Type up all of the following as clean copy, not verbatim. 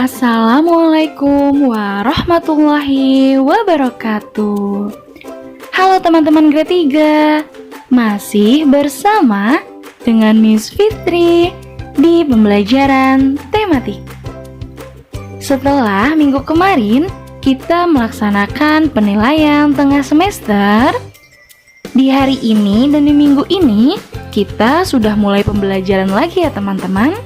Assalamualaikum warahmatullahi wabarakatuh. Halo teman-teman grade 3, masih bersama dengan Miss Fitri di pembelajaran tematik. Setelah minggu kemarin kita melaksanakan penilaian tengah semester, di hari ini dan di minggu ini kita sudah mulai pembelajaran lagi ya teman-teman.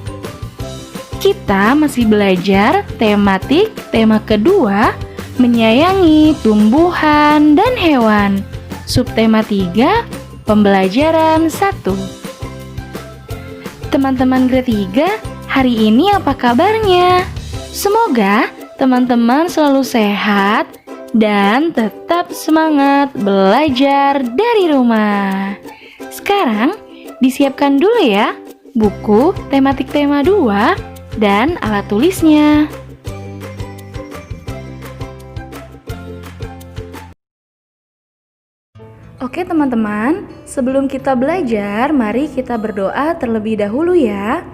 Kita masih belajar tematik tema kedua, menyayangi tumbuhan dan hewan. Subtema 3, pembelajaran 1. Teman-teman grade 3, hari ini apa kabarnya? Semoga teman-teman selalu sehat dan tetap semangat belajar dari rumah. Sekarang disiapkan dulu ya buku tematik tema 2 dan alat tulisnya. Oke teman-teman, sebelum kita belajar, mari kita berdoa terlebih dahulu ya.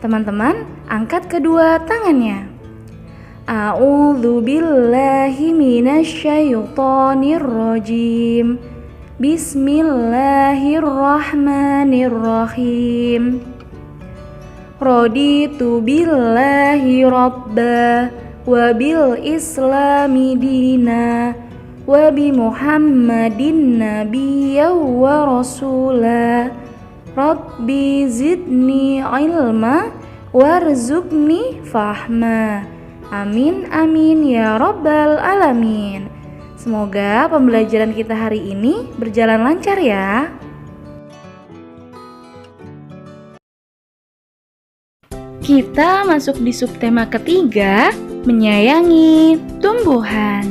Teman-teman, angkat kedua tangannya. A'udzu billahi minasyaitonir rajim. Bismillahirrahmanirrahim. Raditu billahi rabba wa bil islami dina wa bi muhammadin nabiyya wa rasula. Rabbi zidni ilma warzuqni fahma. Amin amin ya rabbal alamin. Semoga pembelajaran kita hari ini berjalan lancar ya. Kita masuk di subtema ketiga, menyayangi tumbuhan.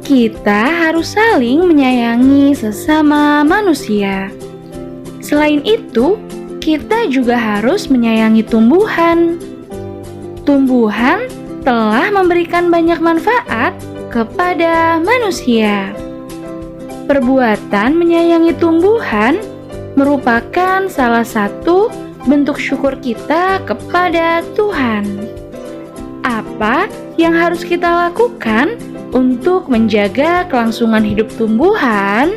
Kita harus saling menyayangi sesama manusia. Selain itu, kita juga harus menyayangi tumbuhan. Tumbuhan telah memberikan banyak manfaat kepada manusia. Perbuatan menyayangi tumbuhan merupakan salah satu bentuk syukur kita kepada Tuhan. Apa yang harus kita lakukan untuk menjaga kelangsungan hidup tumbuhan?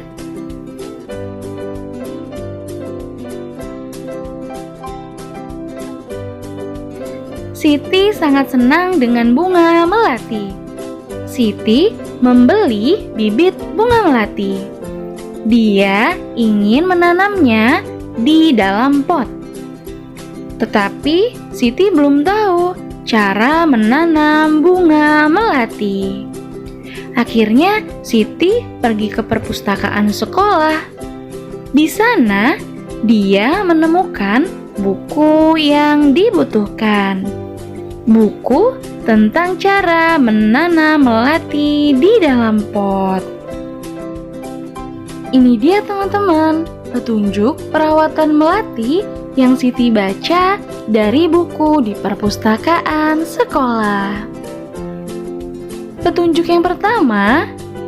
Siti sangat senang dengan bunga melati. Siti membeli bibit bunga melati. Dia ingin menanamnya di dalam pot. Tetapi Siti belum tahu cara menanam bunga melati. Akhirnya Siti pergi ke perpustakaan sekolah. Di sana dia menemukan buku yang dibutuhkan. Buku tentang cara menanam melati di dalam pot. Ini dia teman-teman, petunjuk perawatan melati yang Siti baca dari buku di perpustakaan sekolah. Petunjuk yang pertama,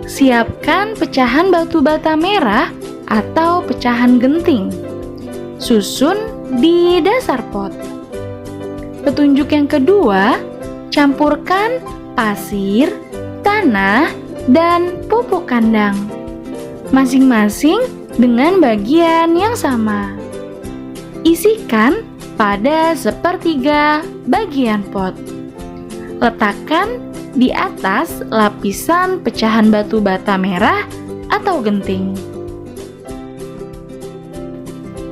siapkan pecahan batu bata merah atau pecahan genting. Susun di dasar pot. Petunjuk yang kedua, campurkan pasir, tanah, dan pupuk kandang. Masing-masing dengan bagian yang sama. Isikan pada sepertiga bagian pot. Letakkan di atas lapisan pecahan batu bata merah atau genting.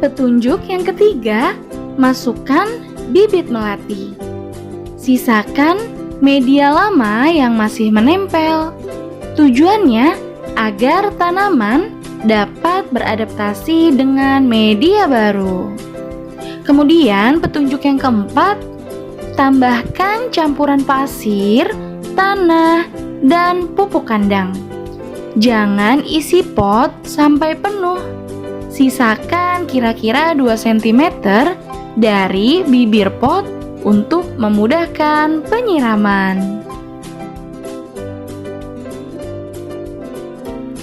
Petunjuk yang ketiga, masukkan bibit melati. Sisakan media lama yang masih menempel. Tujuannya agar tanaman dapat beradaptasi dengan media baru. Kemudian petunjuk yang keempat, tambahkan campuran pasir, tanah, dan pupuk kandang. Jangan isi pot sampai penuh. Sisakan kira-kira 2 cm dari bibir pot untuk memudahkan penyiraman.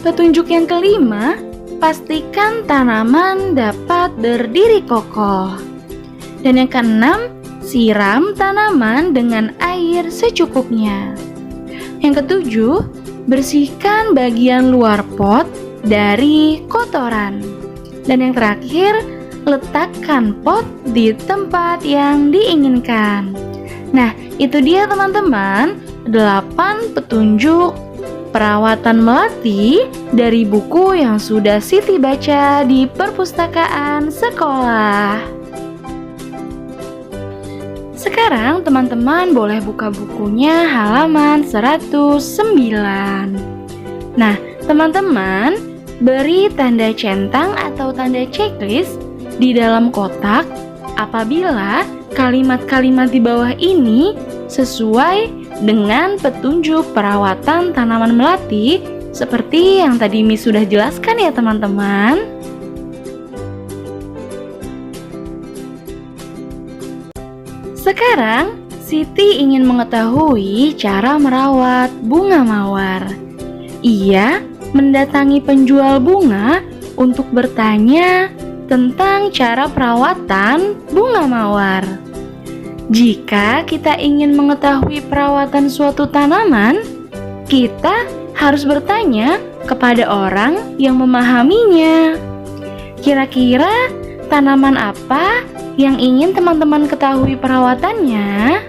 Petunjuk yang kelima, pastikan tanaman dapat berdiri kokoh. Dan yang keenam, siram tanaman dengan air secukupnya. Yang ketujuh, bersihkan bagian luar pot dari kotoran. Dan yang terakhir, letakkan pot di tempat yang diinginkan. Nah, itu dia teman-teman, 8 petunjuk perawatan melati dari buku yang sudah Siti baca di perpustakaan sekolah. Sekarang teman-teman boleh buka bukunya halaman 109. Nah, teman-teman beri tanda centang atau tanda checklist di dalam kotak apabila kalimat-kalimat di bawah ini sesuai dengan petunjuk perawatan tanaman melati seperti yang tadi Miss sudah jelaskan ya teman-teman. Sekarang Siti ingin mengetahui cara merawat bunga mawar. Ia mendatangi penjual bunga untuk bertanya tentang cara perawatan bunga mawar. Jika kita ingin mengetahui perawatan suatu tanaman, kita harus bertanya kepada orang yang memahaminya. Kira-kira tanaman apa yang ingin teman-teman ketahui perawatannya?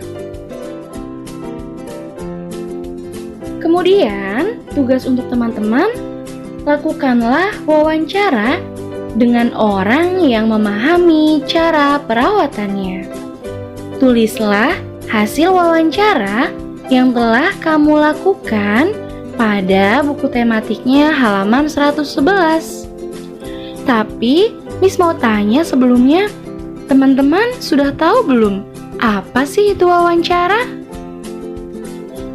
Kemudian, tugas untuk teman-teman, lakukanlah wawancara dengan orang yang memahami cara perawatannya. Tulislah hasil wawancara yang telah kamu lakukan pada buku tematiknya halaman 111. Tapi, Miss mau tanya sebelumnya, teman-teman sudah tahu belum apa sih itu wawancara?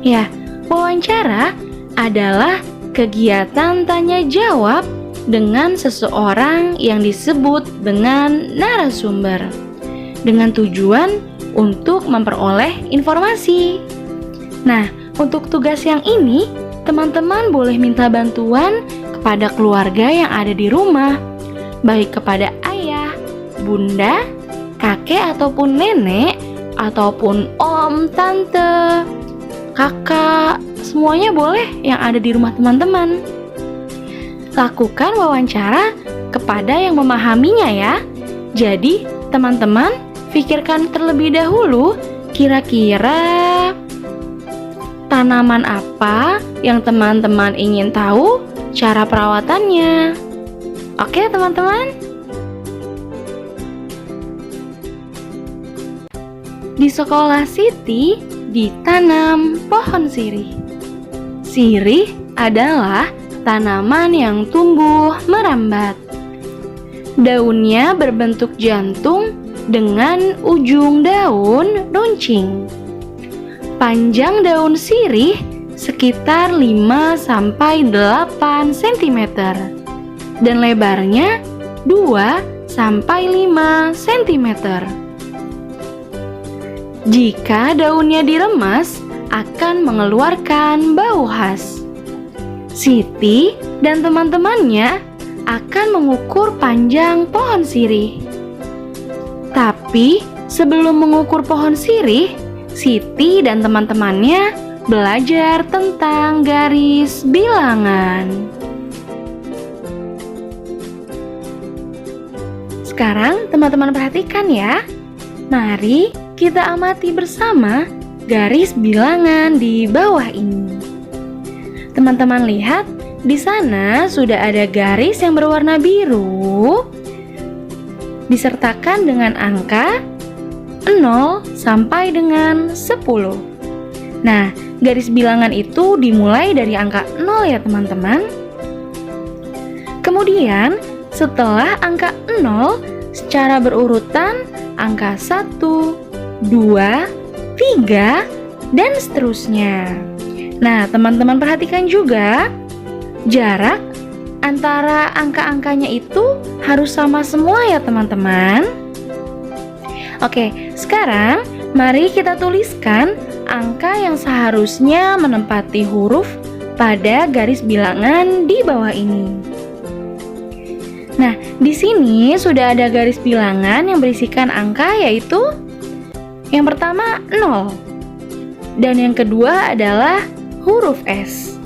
Ya, wawancara adalah kegiatan tanya jawab dengan seseorang yang disebut dengan narasumber dengan tujuan untuk memperoleh informasi. Nah, untuk tugas yang ini, teman-teman boleh minta bantuan kepada keluarga yang ada di rumah, baik kepada ayah, bunda, kakek ataupun nenek, ataupun om, tante, kakak, semuanya boleh yang ada di rumah teman-teman. Lakukan wawancara kepada yang memahaminya ya. Jadi, teman-teman pikirkan terlebih dahulu kira-kira tanaman apa yang teman-teman ingin tahu cara perawatannya. Oke, teman-teman? Di sekolah Siti ditanam pohon sirih. Sirih adalah tanaman yang tumbuh merambat. Daunnya berbentuk jantung dengan ujung daun runcing. Panjang daun sirih sekitar 5-8 cm dan lebarnya 2-5 cm. Jika daunnya diremas, akan mengeluarkan bau khas. Siti dan teman-temannya akan mengukur panjang pohon sirih. Tapi sebelum mengukur pohon sirih, Siti dan teman-temannya belajar tentang garis bilangan. Sekarang teman-teman perhatikan ya. Mari kita amati bersama garis bilangan di bawah ini. Teman-teman lihat, di sana sudah ada garis yang berwarna biru disertakan dengan angka 0 sampai dengan 10. Nah, garis bilangan itu dimulai dari angka 0 ya teman-teman. Kemudian, setelah angka 0, secara berurutan angka 1, 2, 3, dan seterusnya. Nah, teman-teman perhatikan juga jarak antara angka-angkanya itu harus sama semua ya teman-teman. Oke, sekarang mari kita tuliskan angka yang seharusnya menempati huruf pada garis bilangan di bawah ini. Nah, di sini sudah ada garis bilangan yang berisikan angka yaitu Yang pertama 0. Dan yang kedua adalah huruf S.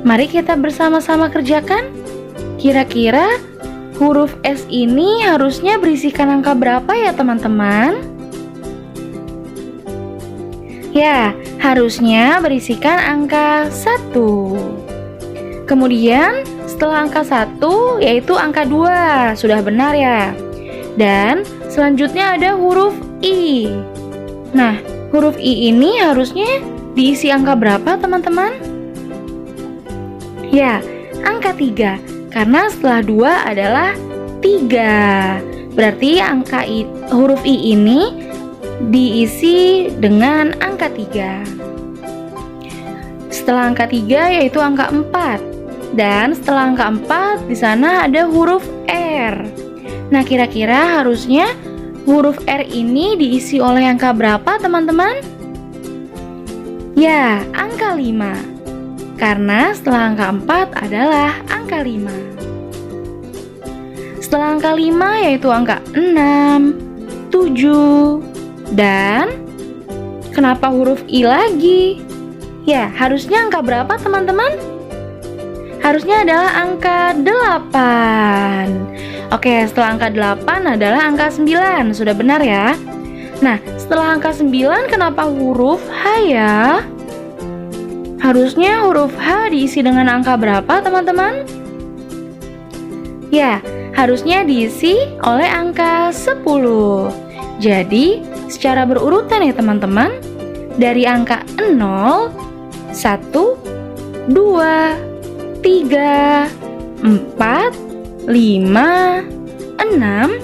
Mari kita bersama-sama kerjakan. Kira-kira huruf S ini harusnya berisikan angka berapa ya teman-teman? Ya, harusnya berisikan angka 1. Kemudian setelah angka 1 yaitu angka 2. Sudah benar ya? Dan selanjutnya ada huruf I. Nah, huruf I ini harusnya diisi angka berapa teman-teman? Ya, angka 3. Karena setelah 2 adalah 3. Berarti huruf I ini diisi dengan angka 3. Setelah angka 3 yaitu angka 4. Dan setelah angka 4 di sana ada huruf R. Nah, kira-kira harusnya huruf R ini diisi oleh angka berapa teman-teman? Ya, angka 5. Karena setelah angka 4 adalah angka 5. Setelah angka 5 yaitu angka 6, 7, dan kenapa huruf I lagi? Ya, harusnya angka berapa teman-teman? Harusnya adalah angka 8. Oke, setelah angka 8 adalah angka 9. Sudah benar ya? Nah, setelah angka 9 kenapa huruf H ya? Harusnya huruf H diisi dengan angka berapa teman-teman? Ya, harusnya diisi oleh angka 10. Jadi, secara berurutan ya teman-teman, dari angka 0, 1, 2, 3, 4, 5, 6,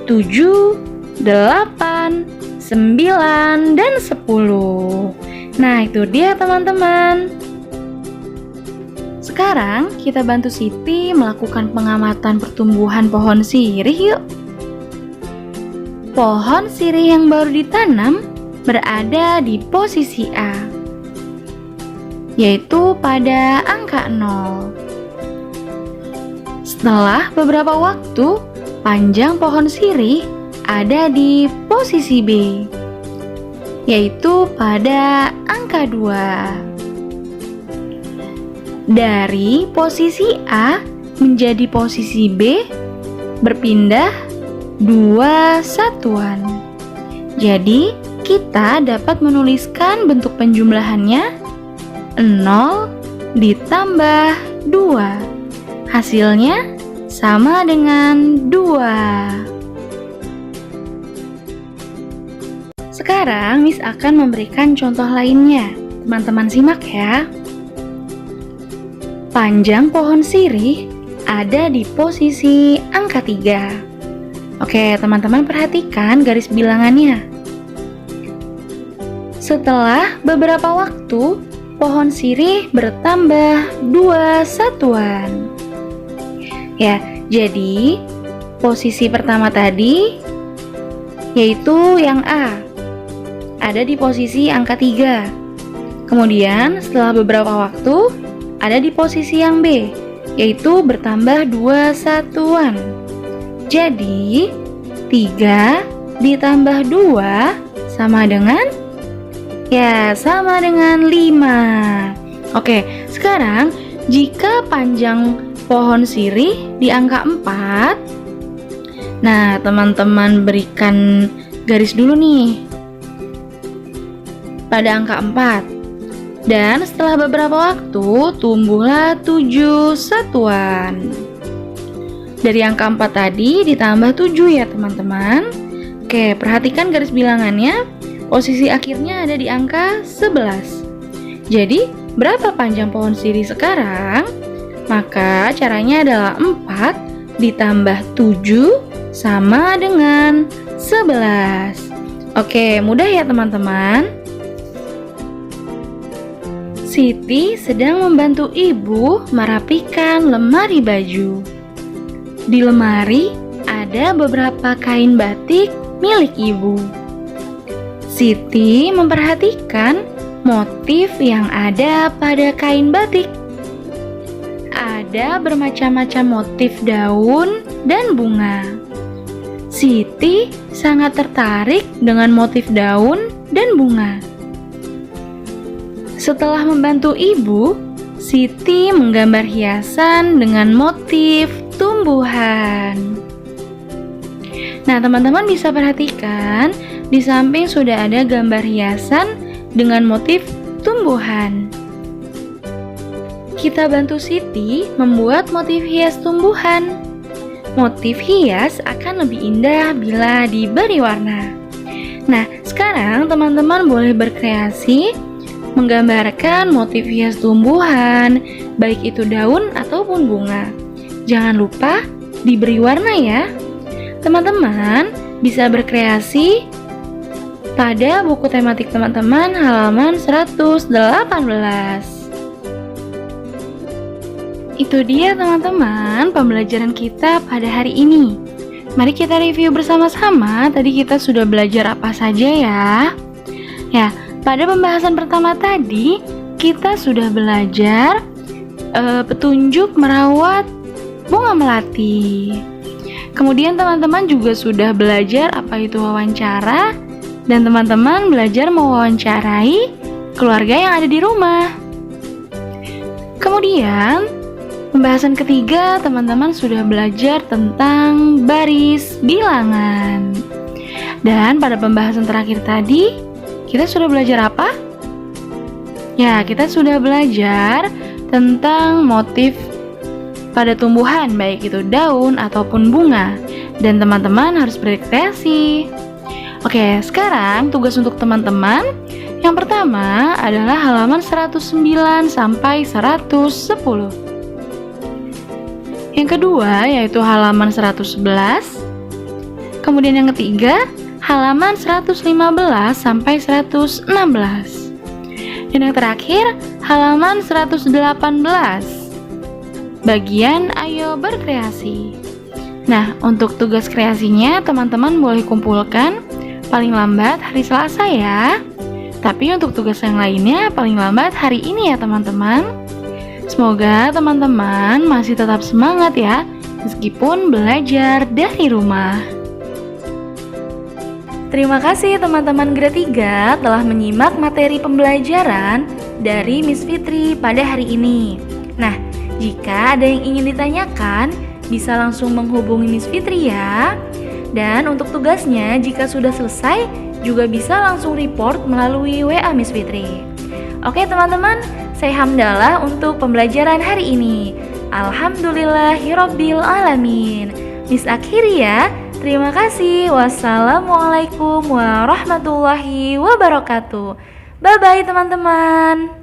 7, 8, 9, dan 10. Nah, itu dia teman-teman. Sekarang kita bantu Siti melakukan pengamatan pertumbuhan pohon sirih yuk. Pohon sirih yang baru ditanam berada di posisi A, yaitu pada angka 0. Setelah beberapa waktu, panjang pohon sirih ada di posisi B, yaitu pada angka 2. Dari posisi A menjadi posisi B berpindah 2 satuan. Jadi, kita dapat menuliskan bentuk penjumlahannya 0 ditambah 2. Hasilnya sama dengan 2. Sekarang Miss akan memberikan contoh lainnya. Teman-teman simak ya. Panjang pohon sirih ada di posisi angka 3. Oke, teman-teman perhatikan garis bilangannya. Setelah beberapa waktu, pohon sirih bertambah 2 satuan. Ya, jadi posisi pertama tadi yaitu yang A ada di posisi angka 3. Kemudian setelah beberapa waktu ada di posisi yang B, yaitu bertambah 2 satuan. Jadi 3 ditambah 2 sama dengan sama dengan 5. Oke, sekarang jika panjang pohon sirih di angka 4, nah teman-teman berikan garis dulu nih pada angka 4. Dan setelah beberapa waktu tumbuhlah 7 satuan. Dari angka 4 tadi ditambah 7 ya teman-teman. Oke, perhatikan garis bilangannya. Posisi akhirnya ada di angka 11. Jadi, berapa panjang pohon sirih sekarang? Maka caranya adalah 4 ditambah 7 sama dengan 11. Oke, mudah ya teman-teman. Siti sedang membantu ibu merapikan lemari baju. Di lemari ada beberapa kain batik milik ibu. Siti memperhatikan motif yang ada pada kain batik. Ada bermacam-macam motif daun dan bunga. Siti sangat tertarik dengan motif daun dan bunga. Setelah membantu ibu, Siti menggambar hiasan dengan motif tumbuhan. Nah, teman-teman bisa perhatikan, di samping sudah ada gambar hiasan dengan motif tumbuhan. Kita bantu Siti membuat motif hias tumbuhan. Motif hias akan lebih indah bila diberi warna. Nah, sekarang teman-teman boleh berkreasi menggambarkan motif hias tumbuhan, baik itu daun ataupun bunga. Jangan lupa diberi warna ya. Teman-teman bisa berkreasi pada buku tematik teman-teman halaman 118. Itu dia teman-teman pembelajaran kita pada hari ini. Mari kita review bersama-sama. Tadi kita sudah belajar apa saja ya? Ya, pada pembahasan pertama tadi kita sudah belajar petunjuk merawat bunga melati. Kemudian teman-teman juga sudah belajar apa itu wawancara, dan teman-teman belajar mewawancarai keluarga yang ada di rumah. Kemudian pembahasan ketiga, teman-teman sudah belajar tentang baris bilangan. Dan pada pembahasan terakhir tadi, kita sudah belajar apa? Ya, kita sudah belajar tentang motif pada tumbuhan, baik itu daun ataupun bunga. Dan teman-teman harus berkreasi. Oke, sekarang tugas untuk teman-teman. Yang pertama adalah halaman 109 sampai 110. Yang kedua yaitu halaman 111. Kemudian yang ketiga halaman 115 sampai 116. Dan yang terakhir halaman 118. Bagian ayo berkreasi. Nah, untuk tugas kreasinya teman-teman boleh kumpulkan paling lambat hari Selasa ya. Tapi untuk tugas yang lainnya paling lambat hari ini ya teman-teman. Semoga teman-teman masih tetap semangat ya, meskipun belajar dari rumah. Terima kasih teman-teman Grade 3 telah menyimak materi pembelajaran dari Miss Fitri pada hari ini. Nah, jika ada yang ingin ditanyakan, bisa langsung menghubungi Miss Fitri ya. Dan untuk tugasnya, jika sudah selesai, juga bisa langsung report melalui WA Miss Fitri. Oke teman-teman, saya Hamdalah untuk pembelajaran hari ini. Alhamdulillahirabbil alamin. Miss akhiri ya. Terima kasih. Wassalamualaikum warahmatullahi wabarakatuh. Bye bye teman-teman.